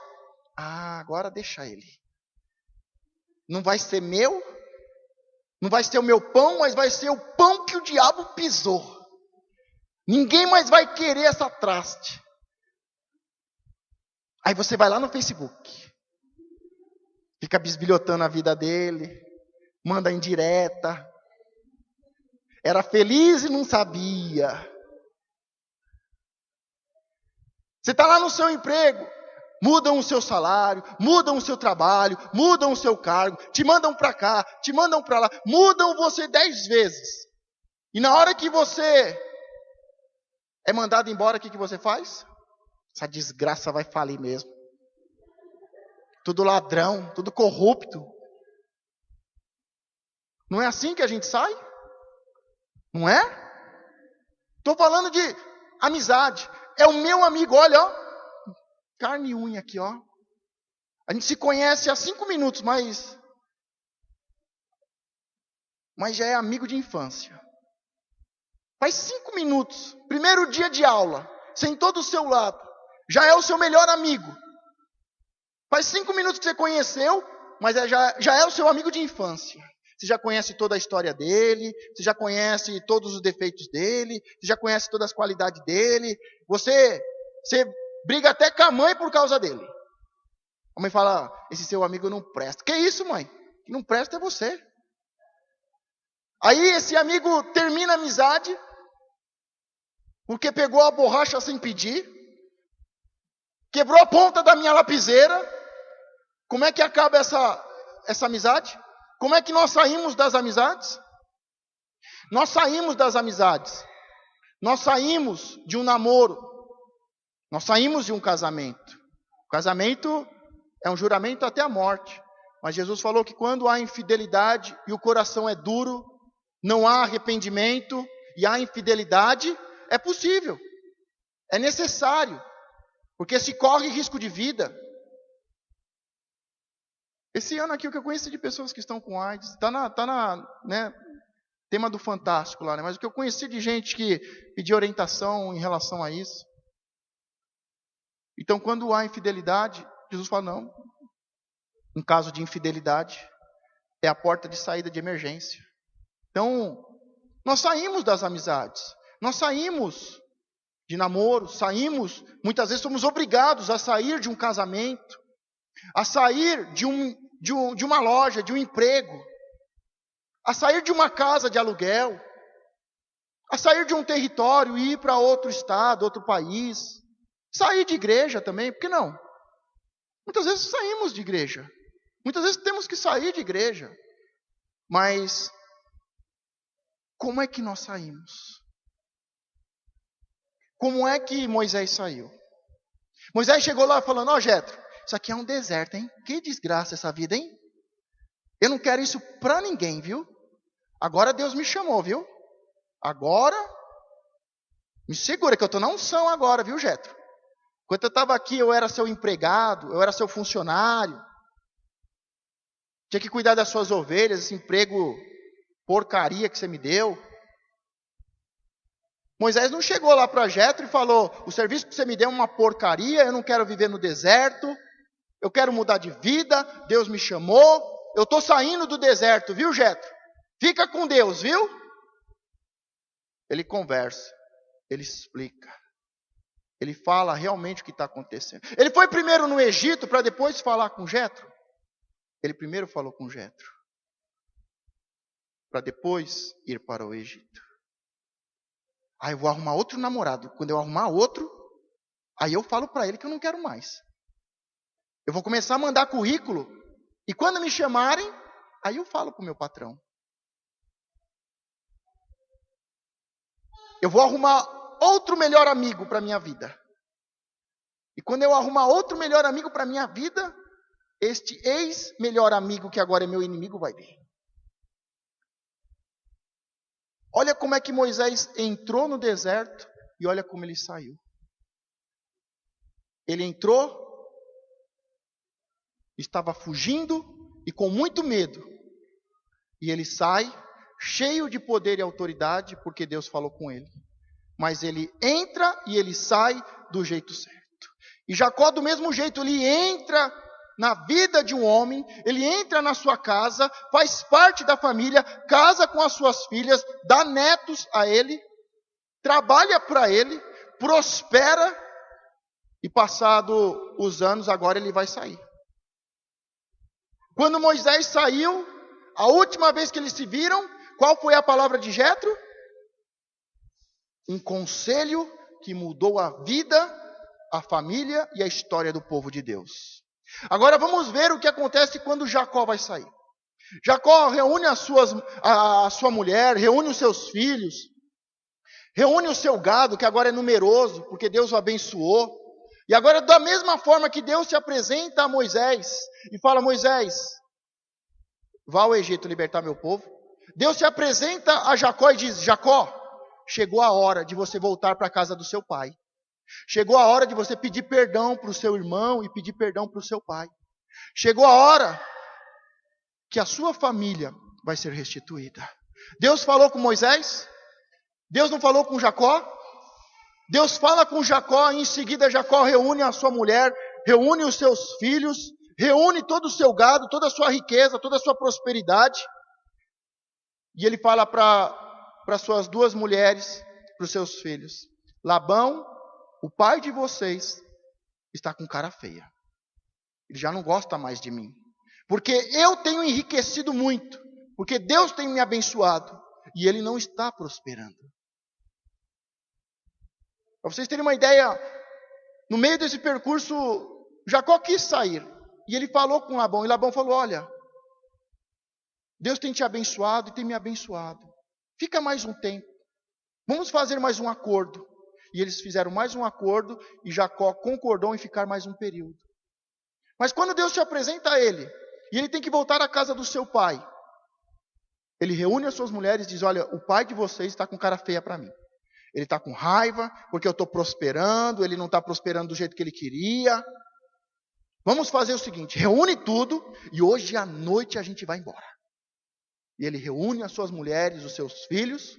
Agora deixa ele. Não vai ser meu, não vai ser o meu pão, mas vai ser o pão que o diabo pisou. Ninguém mais vai querer essa traste. Aí você vai lá no Facebook. Fica bisbilhotando a vida dele, manda indireta. Era feliz e não sabia. Você está lá no seu emprego, mudam o seu salário, mudam o seu trabalho, mudam o seu cargo, te mandam para cá, te mandam para lá, mudam você 10 vezes. E na hora que você é mandado embora, o que você faz? Essa desgraça vai falir mesmo. Tudo ladrão, tudo corrupto. Não é assim que a gente sai? Não é? Estou falando de amizade. É o meu amigo, olha, ó, carne e unha aqui, ó. A gente se conhece há 5 minutos, mas já é amigo de infância. Faz 5 minutos, primeiro dia de aula, sentou do seu lado, já é o seu melhor amigo. Faz 5 minutos que você conheceu, mas já é o seu amigo de infância. Você já conhece toda a história dele, você já conhece todos os defeitos dele, você já conhece todas as qualidades dele. Você briga até com a mãe por causa dele. A mãe fala, esse seu amigo não presta. Que isso, mãe? Que não presta é você. Aí esse amigo termina a amizade, porque pegou a borracha sem pedir, quebrou a ponta da minha lapiseira. Como é que acaba essa amizade? Como é que nós saímos das amizades? Nós saímos das amizades. Nós saímos de um namoro. Nós saímos de um casamento. O casamento é um juramento até a morte. Mas Jesus falou que quando há infidelidade e o coração é duro, não há arrependimento e há infidelidade, é possível, é necessário, porque se corre risco de vida. Esse ano aqui o que eu conheci de pessoas que estão com AIDS, né, tema do Fantástico lá, né? Mas o que eu conheci de gente que pediu orientação em relação a isso. Então, quando há infidelidade, Jesus fala, não, em caso de infidelidade, é a porta de saída de emergência. Então, nós saímos das amizades, nós saímos de namoro, muitas vezes somos obrigados a sair de um casamento, a sair de uma loja, de um emprego, a sair de uma casa de aluguel, a sair de um território e ir para outro estado, outro país, sair de igreja também, por que não? Muitas vezes saímos de igreja, muitas vezes temos que sair de igreja, mas como é que nós saímos? Como é que Moisés saiu? Moisés chegou lá falando, ó Jetro, isso aqui é um deserto, hein? Que desgraça essa vida, hein? Eu não quero isso para ninguém, viu? Agora Deus me chamou, viu? Agora, me segura que eu estou na unção agora, viu, Jetro? Enquanto eu estava aqui, eu era seu empregado, eu era seu funcionário. Tinha que cuidar das suas ovelhas, esse emprego porcaria que você me deu. Moisés não chegou lá para Jetro e falou, o serviço que você me deu é uma porcaria, eu não quero viver no deserto, eu quero mudar de vida, Deus me chamou, eu estou saindo do deserto, viu, Jetro? Fica com Deus, viu? Ele conversa, ele explica, ele fala realmente o que está acontecendo. Ele foi primeiro no Egito para depois falar com Jetro? Ele primeiro falou com Jetro, para depois ir para o Egito. Ah, eu vou arrumar outro namorado. Quando eu arrumar outro, aí eu falo para ele que eu não quero mais. Eu vou começar a mandar currículo, e quando me chamarem, aí eu falo para o meu patrão. Eu vou arrumar outro melhor amigo para a minha vida. E quando eu arrumar outro melhor amigo para a minha vida, este ex-melhor amigo, que agora é meu inimigo, vai vir. Olha como é que Moisés entrou no deserto e olha como ele saiu. Ele entrou, estava fugindo e com muito medo. E ele sai cheio de poder e autoridade, porque Deus falou com ele. Mas ele entra e ele sai do jeito certo. E Jacó, do mesmo jeito, ele entra na vida de um homem, ele entra na sua casa, faz parte da família, casa com as suas filhas, dá netos a ele, trabalha para ele, prospera, e passado os anos, agora ele vai sair. Quando Moisés saiu, a última vez que eles se viram, qual foi a palavra de Jetro? Um conselho que mudou a vida, a família e a história do povo de Deus. Agora vamos ver o que acontece quando Jacó vai sair. Jacó reúne a sua mulher, reúne os seus filhos, reúne o seu gado, que agora é numeroso, porque Deus o abençoou. E agora, da mesma forma que Deus se apresenta a Moisés e fala, Moisés, vá ao Egito libertar meu povo. Deus se apresenta a Jacó e diz, Jacó, chegou a hora de você voltar para a casa do seu pai. Chegou a hora de você pedir perdão para o seu irmão e pedir perdão para o seu pai. Chegou a hora que a sua família vai ser restituída. Deus falou com Moisés? Deus não falou com Jacó? Deus fala com Jacó, e em seguida Jacó reúne a sua mulher, reúne os seus filhos, reúne todo o seu gado, toda a sua riqueza, toda a sua prosperidade. E ele fala para suas duas mulheres, para os seus filhos, Labão, o pai de vocês, está com cara feia. Ele já não gosta mais de mim. Porque eu tenho enriquecido muito. Porque Deus tem me abençoado. E ele não está prosperando. Para vocês terem uma ideia, no meio desse percurso, Jacó quis sair. E ele falou com Labão. E Labão falou, olha, Deus tem te abençoado e tem me abençoado. Fica mais um tempo. Vamos fazer mais um acordo. E eles fizeram mais um acordo e Jacó concordou em ficar mais um período. Mas quando Deus se apresenta a ele, e ele tem que voltar à casa do seu pai, Ele reúne as suas mulheres e diz, olha, o pai de vocês está com cara feia para mim. Ele está com raiva, porque eu estou prosperando, ele não está prosperando do jeito que ele queria. Vamos fazer o seguinte, reúne tudo e hoje à noite a gente vai embora. E ele reúne as suas mulheres, os seus filhos,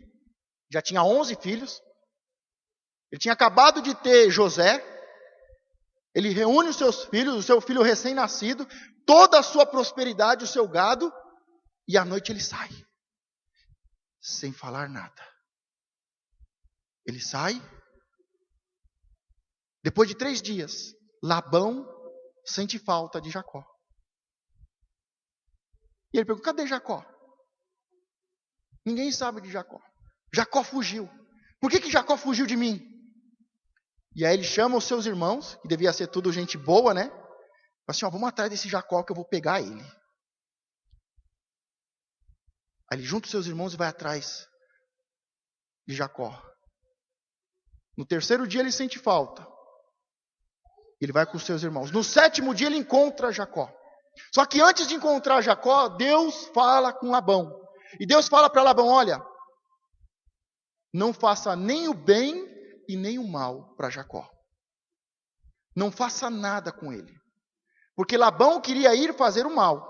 já tinha 11 filhos. Ele tinha acabado de ter José. Ele reúne os seus filhos, o seu filho recém-nascido, toda a sua prosperidade, o seu gado, e à noite ele sai, sem falar nada. Ele sai. Depois de 3 dias, Labão sente falta de Jacó. E ele pergunta, cadê Jacó? Ninguém sabe de Jacó. Jacó fugiu. Por que Jacó fugiu de mim? E aí ele chama os seus irmãos, que devia ser tudo gente boa, né? Fala assim, ó, vamos atrás desse Jacó que eu vou pegar ele. Aí ele junta os seus irmãos e vai atrás de Jacó. No 3º dia ele sente falta. Ele vai com os seus irmãos. No 7º dia ele encontra Jacó. Só que antes de encontrar Jacó, Deus fala com Labão. E Deus fala para Labão, olha, não faça nem o bem e nem o mal para Jacó. Não faça nada com ele. Porque Labão queria ir fazer o mal.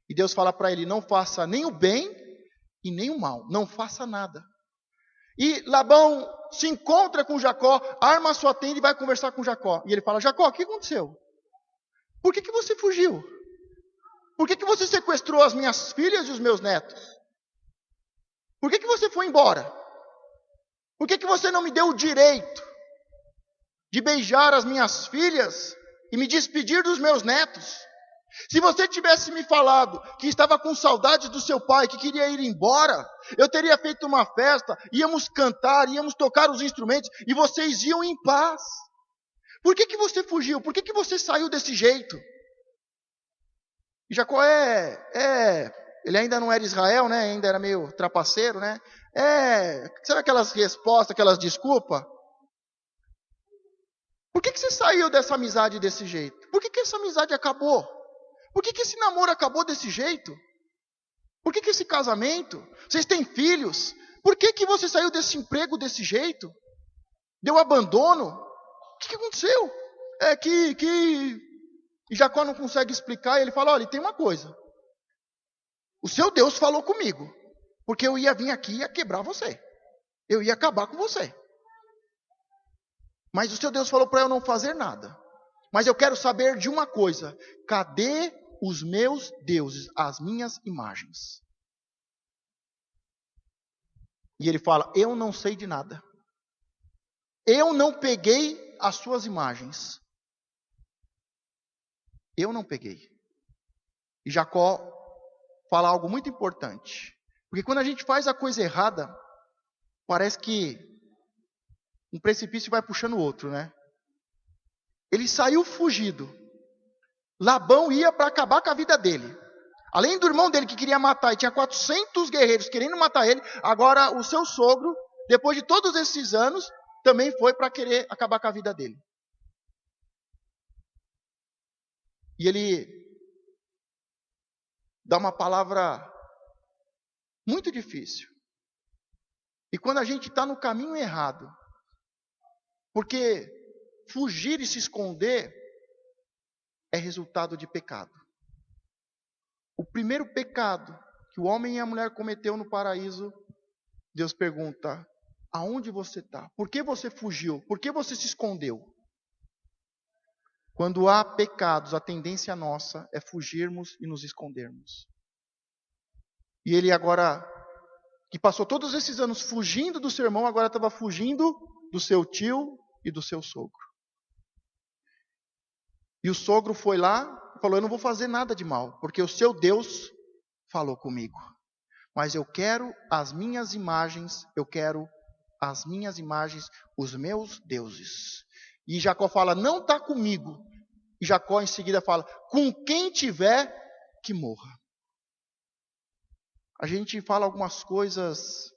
E Deus fala para ele, não faça nem o bem e nem o mal. Não faça nada. E Labão se encontra com Jacó, arma a sua tenda e vai conversar com Jacó. E ele fala, Jacó, o que aconteceu? Por que você fugiu? Por que você sequestrou as minhas filhas e os meus netos? Por que você foi embora? Por que você não me deu o direito de beijar as minhas filhas e me despedir dos meus netos? Se você tivesse me falado que estava com saudade do seu pai, que queria ir embora, eu teria feito uma festa, íamos cantar, íamos tocar os instrumentos e vocês iam em paz. Por que você fugiu? Por que você saiu desse jeito? E Jacó ele ainda não era Israel, né? Ainda era meio trapaceiro, né? Sabe aquelas respostas, aquelas desculpas? Por que você saiu dessa amizade desse jeito? Por que essa amizade acabou? Por que esse namoro acabou desse jeito? Por que esse casamento? Vocês têm filhos? Por que você saiu desse emprego desse jeito? Deu abandono? O que aconteceu? E Jacó não consegue explicar, e ele fala, olha, tem uma coisa. O seu Deus falou comigo, porque eu ia vir aqui e ia quebrar você. Eu ia acabar com você. Mas o seu Deus falou para eu não fazer nada. Mas eu quero saber de uma coisa. Cadê os meus deuses, as minhas imagens? E ele fala, eu não sei de nada. Eu não peguei as suas imagens. Eu não peguei. E Jacó fala algo muito importante. Porque quando a gente faz a coisa errada, parece que um precipício vai puxando o outro, né? Ele saiu fugido. Labão ia para acabar com a vida dele. Além do irmão dele que queria matar, e tinha 400 guerreiros querendo matar ele, agora o seu sogro, depois de todos esses anos, também foi para querer acabar com a vida dele. E ele dá uma palavra muito difícil. E quando a gente está no caminho errado, porque fugir e se esconder é resultado de pecado. O primeiro pecado que o homem e a mulher cometeu no paraíso, Deus pergunta, aonde você está? Por que você fugiu? Por que você se escondeu? Quando há pecados, a tendência nossa é fugirmos e nos escondermos. E ele agora, que passou todos esses anos fugindo do seu irmão, agora estava fugindo do seu tio e do seu sogro. E o sogro foi lá e falou, eu não vou fazer nada de mal, porque o seu Deus falou comigo. Mas eu quero as minhas imagens, os meus deuses. E Jacó fala, não está comigo. E Jacó em seguida fala, com quem tiver que morra. A gente fala algumas coisas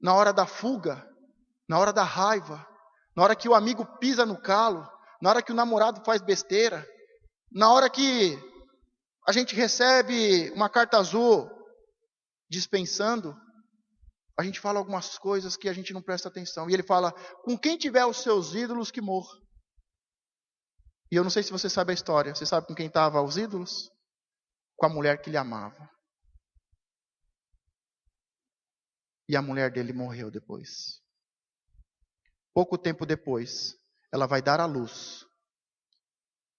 na hora da fuga, na hora da raiva, na hora que o amigo pisa no calo, na hora que o namorado faz besteira, na hora que a gente recebe uma carta azul dispensando, a gente fala algumas coisas que a gente não presta atenção. E ele fala, com quem tiver os seus ídolos que morra. E eu não sei se você sabe a história. Você sabe com quem estavam os ídolos? Com a mulher que ele amava. E a mulher dele morreu depois. Pouco tempo depois, ela vai dar à luz.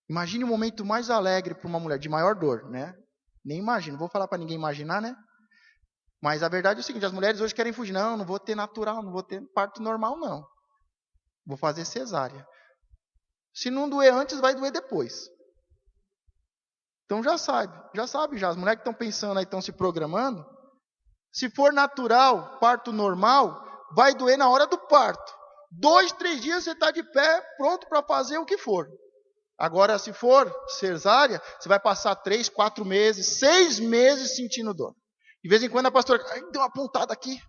Imagine o momento mais alegre para uma mulher, de maior dor, né? Nem imagino, não vou falar para ninguém imaginar, né? Mas a verdade é o seguinte, as mulheres hoje querem fugir. Não vou ter natural, não vou ter parto normal, não. Vou fazer cesárea. Se não doer antes, vai doer depois. Então já sabe. As mulheres que estão pensando aí, estão se programando. Se for natural, parto normal, vai doer na hora do parto. 2, 3 dias você está de pé, pronto para fazer o que for. Agora, se for cesárea, você vai passar 3, 4 meses, 6 meses sentindo dor. De vez em quando a pastora, deu uma pontada aqui.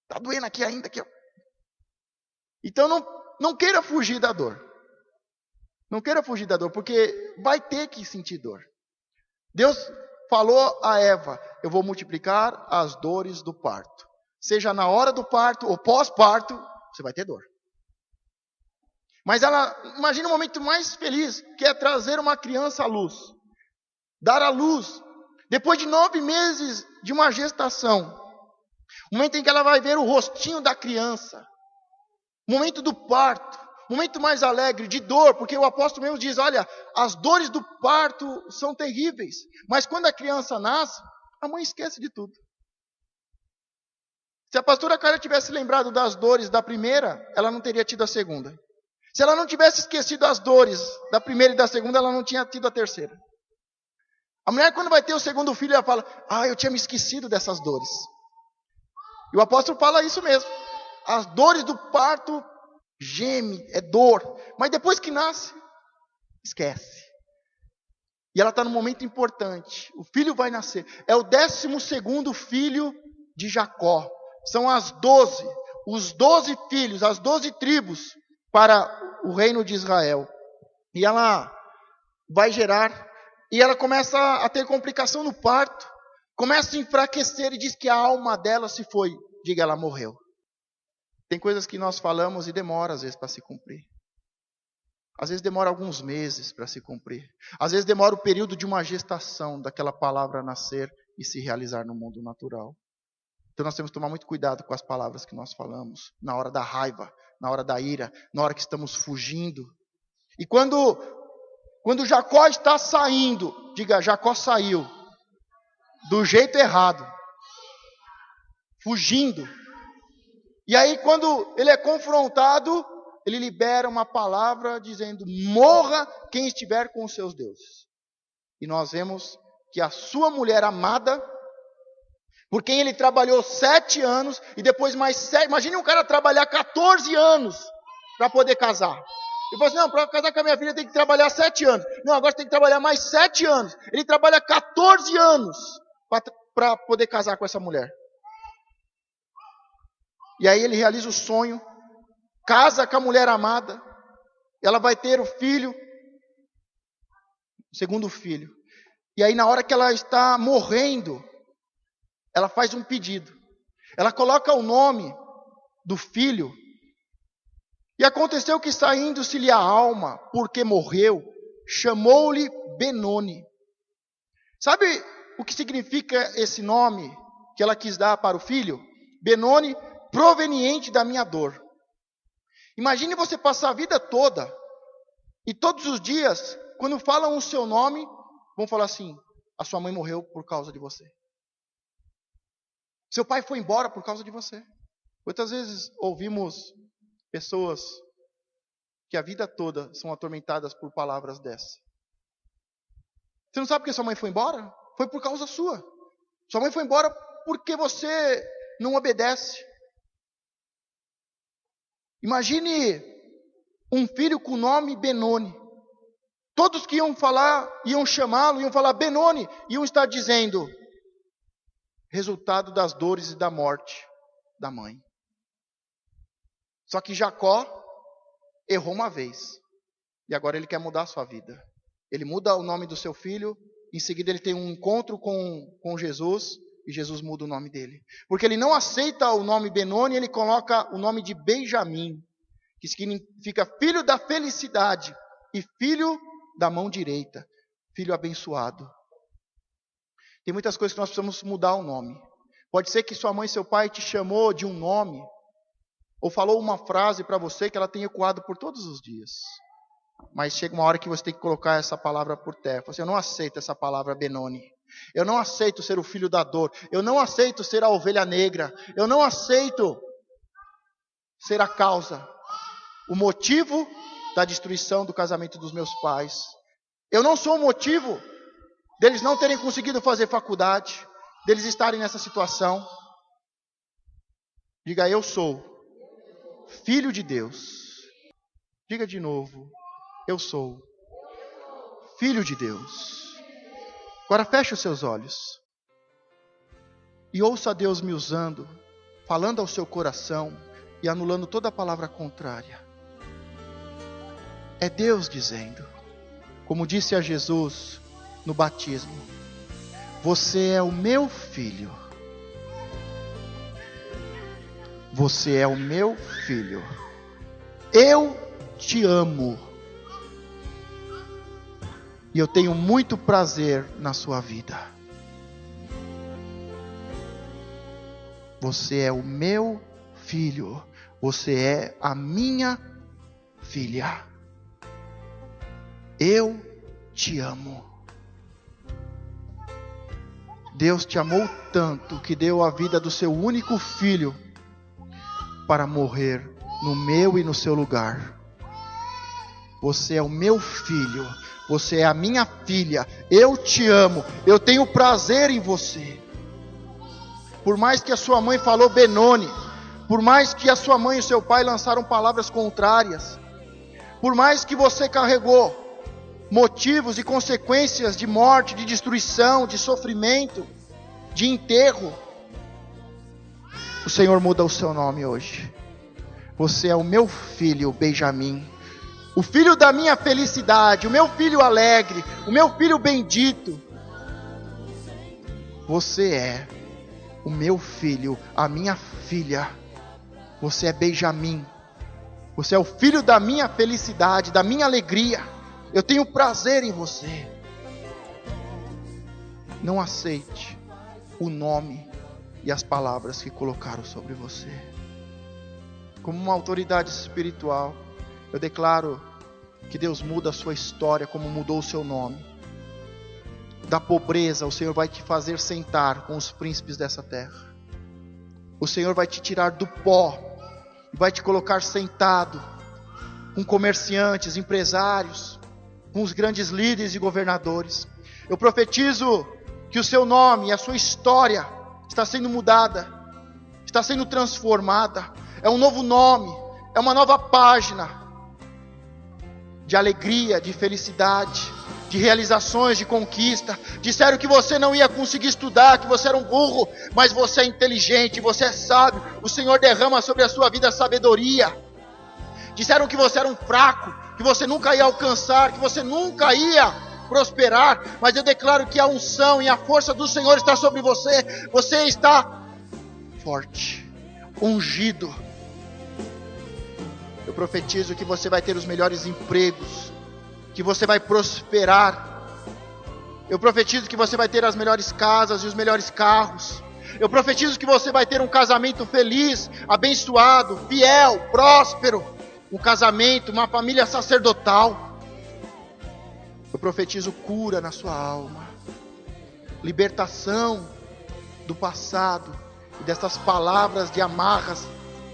Está doendo aqui ainda. Aqui. Então não queira fugir da dor. Não queira fugir da dor, porque vai ter que sentir dor. Deus falou a Eva, eu vou multiplicar as dores do parto. Seja na hora do parto ou pós-parto, você vai ter dor. Mas imagina o momento mais feliz, que é trazer uma criança à luz. Dar à luz. Depois de 9 meses de uma gestação. O momento em que ela vai ver o rostinho da criança. O momento do parto. O momento mais alegre, de dor, porque o apóstolo mesmo diz, olha, as dores do parto são terríveis. Mas quando a criança nasce, a mãe esquece de tudo. Se a pastora Carla tivesse lembrado das dores da primeira, ela não teria tido a segunda. Se ela não tivesse esquecido as dores da primeira e da segunda, ela não tinha tido a terceira. A mulher, quando vai ter o segundo filho, ela fala, eu tinha me esquecido dessas dores. E o apóstolo fala isso mesmo. As dores do parto geme, é dor. Mas depois que nasce, esquece. E ela está num momento importante. O filho vai nascer. É o 12º filho de Jacó. São os 12 filhos, as 12 tribos para o reino de Israel. E ela vai gerar. E ela começa a ter complicação no parto. Começa a enfraquecer e diz que a alma dela se foi. Diga, ela morreu. Tem coisas que nós falamos e demora às vezes para se cumprir. Às vezes demora alguns meses para se cumprir. Às vezes demora o período de uma gestação daquela palavra nascer e se realizar no mundo natural. Então nós temos que tomar muito cuidado com as palavras que nós falamos. Na hora da raiva, na hora da ira, na hora que estamos fugindo. E quando Jacó está saindo, diga, Jacó saiu do jeito errado. Fugindo. E aí quando ele é confrontado, ele libera uma palavra dizendo, morra quem estiver com os seus deuses. E nós vemos que a sua mulher amada, por quem ele trabalhou 7 anos, e depois mais 7, imagine um cara trabalhar 14 anos para poder casar. Ele falou assim, não, para casar com a minha filha tem que trabalhar 7 anos. Não, agora tem que trabalhar mais 7 anos. Ele trabalha 14 anos para poder casar com essa mulher. E aí ele realiza o sonho, casa com a mulher amada, ela vai ter o filho, o segundo filho. E aí na hora que ela está morrendo, ela faz um pedido. Ela coloca o nome do filho. E aconteceu que saindo-se-lhe a alma, porque morreu, chamou-lhe Benoni. Sabe o que significa esse nome que ela quis dar para o filho? Benoni, proveniente da minha dor. Imagine você passar a vida toda e todos os dias, quando falam o seu nome, vão falar assim, a sua mãe morreu por causa de você. Seu pai foi embora por causa de você. Quantas vezes ouvimos pessoas que a vida toda são atormentadas por palavras dessas? Você não sabe por que sua mãe foi embora? Foi por causa sua. Sua mãe foi embora porque você não obedece. Imagine um filho com o nome Benoni. Todos que iam falar, iam chamá-lo, iam falar Benoni, iam estar dizendo, resultado das dores e da morte da mãe. Só que Jacó errou uma vez. E agora ele quer mudar a sua vida. Ele muda o nome do seu filho. Em seguida ele tem um encontro com Jesus. E Jesus muda o nome dele. Porque ele não aceita o nome Benoni, ele coloca o nome de Benjamim, que significa filho da felicidade e filho da mão direita, filho abençoado. Tem muitas coisas que nós precisamos mudar o nome. Pode ser que sua mãe e seu pai te chamou de um nome, ou falou uma frase para você que ela tem ecoado por todos os dias. Mas chega uma hora que você tem que colocar essa palavra por terra. Você, eu não aceito essa palavra Benoni. Eu não aceito ser o filho da dor. Eu não aceito ser a ovelha negra. Eu não aceito ser a causa, o motivo da destruição do casamento dos meus pais. Eu não sou o motivo deles não terem conseguido fazer faculdade, deles estarem nessa situação. Diga, eu sou filho de Deus. Diga de novo, eu sou filho de Deus. Agora feche os seus olhos e ouça Deus me usando, falando ao seu coração e anulando toda palavra contrária. É Deus dizendo, como disse a Jesus no batismo: você é o meu filho. Você é o meu filho. Eu te amo. E eu tenho muito prazer na sua vida. Você é o meu filho. Você é a minha filha. Eu te amo. Deus te amou tanto que deu a vida do seu único filho para morrer no meu e no seu lugar. Você é o meu filho. Você é a minha filha. Eu te amo. Eu tenho prazer em você. Por mais que a sua mãe falou Benoni, por mais que a sua mãe e o seu pai lançaram palavras contrárias, por mais que você carregou motivos e consequências de morte, de destruição, de sofrimento, de enterro, o Senhor muda o seu nome hoje. Você é o meu filho, Benjamim, o filho da minha felicidade, o meu filho alegre, o meu filho bendito. Você é o meu filho, a minha filha. Você é Benjamim. Você é o filho da minha felicidade, da minha alegria. Eu tenho prazer em você. Não aceite o nome e as palavras que colocaram sobre você. Como uma autoridade espiritual, eu declaro que Deus muda a sua história como mudou o seu nome. Da pobreza, o Senhor vai te fazer sentar com os príncipes dessa terra. O Senhor vai te tirar do pó e vai te colocar sentado com comerciantes, empresários, com os grandes líderes e governadores. Eu profetizo que o seu nome e a sua história está sendo mudada, está sendo transformada. É um novo nome, é uma nova página de alegria, de felicidade, de realizações, de conquista. Disseram que você não ia conseguir estudar, que você era um burro, mas você é inteligente, você é sábio. O Senhor derrama sobre a sua vida sabedoria. Disseram que você era um fraco, que você nunca ia alcançar, que você nunca ia prosperar, mas eu declaro que a unção e a força do Senhor está sobre você. Você está forte, ungido. Eu profetizo que você vai ter os melhores empregos, que você vai prosperar. Eu profetizo que você vai ter as melhores casas e os melhores carros. Eu profetizo que você vai ter um casamento feliz, abençoado, fiel, próspero. Um casamento, uma família sacerdotal. Eu profetizo cura na sua alma, libertação do passado e dessas palavras de amarras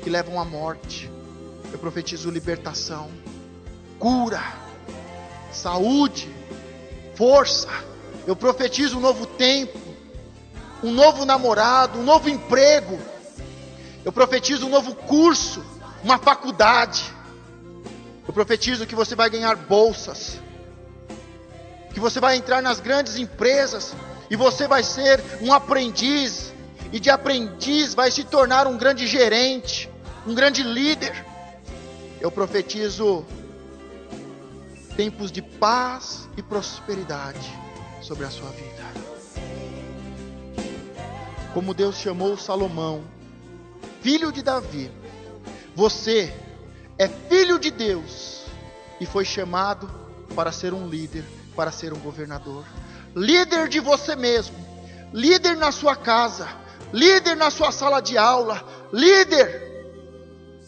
que levam à morte. Eu profetizo libertação, cura, saúde, força. Eu profetizo um novo tempo, um novo namorado, um novo emprego. Eu profetizo um novo curso, uma faculdade. Eu profetizo que você vai ganhar bolsas, que você vai entrar nas grandes empresas e você vai ser um aprendiz, e de aprendiz vai se tornar um grande gerente, um grande líder. Eu profetizo tempos de paz e prosperidade sobre a sua vida. como Deus chamou Salomão, filho de Davi. Você é filho de Deus e foi chamado para ser um líder, para ser um governador. Líder de você mesmo, líder na sua casa, líder na sua sala de aula, líder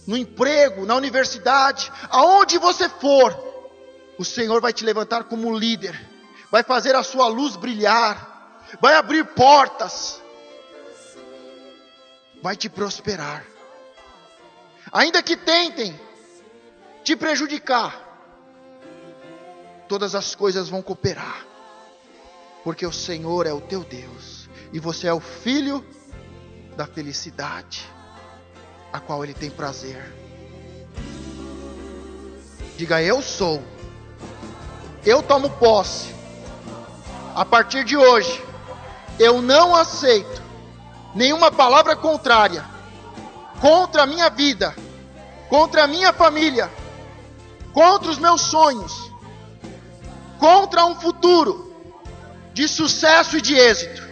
no emprego, na universidade, aonde você for, o Senhor vai te levantar como líder, vai fazer a sua luz brilhar, vai abrir portas, vai te prosperar. Ainda que tentem te prejudicar, todas as coisas vão cooperar, porque o Senhor é o teu Deus, e você é o filho da felicidade, a qual Ele tem prazer. Diga: eu sou, eu tomo posse. A partir de hoje, eu não aceito nenhuma palavra contrária contra a minha vida, contra a minha família, contra os meus sonhos, contra um futuro de sucesso e de êxito.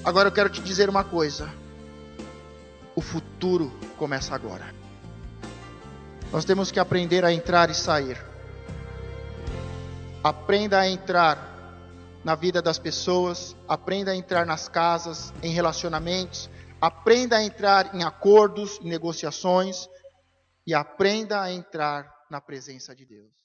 Agora eu quero te dizer uma coisa: o futuro começa agora. Nós temos que aprender a entrar e sair. Aprenda a entrar na vida das pessoas, aprenda a entrar nas casas, em relacionamentos, aprenda a entrar em acordos, em negociações, e aprenda a entrar na presença de Deus.